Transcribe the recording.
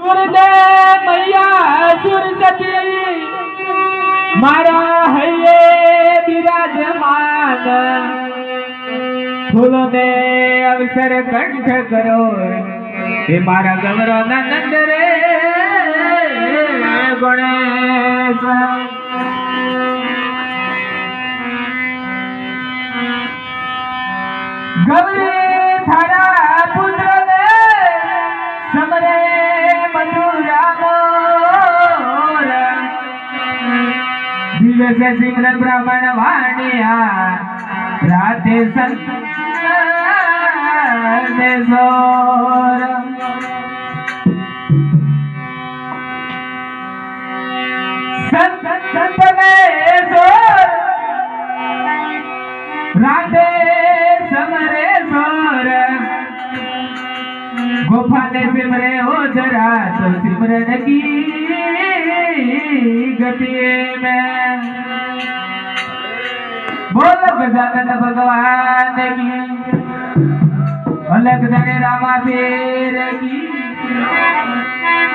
गुरुदेव मैया सुरसती मारा हये विराजमान फूलों ने अवसर कंठ करो हे मारा गौरव नंद रे गणेश गौरी थारा पुत्र ने समरे मधुरा मोर दिव्य से सिमरन ब्राह्मण वाणिया राधे संत ने सोर संत ने सोर राधे समरे सोर गोपाल सिमरे हो जरा तो सिमरन की गति में बोल गजानन भगवान की अलग धरे रामा पीर की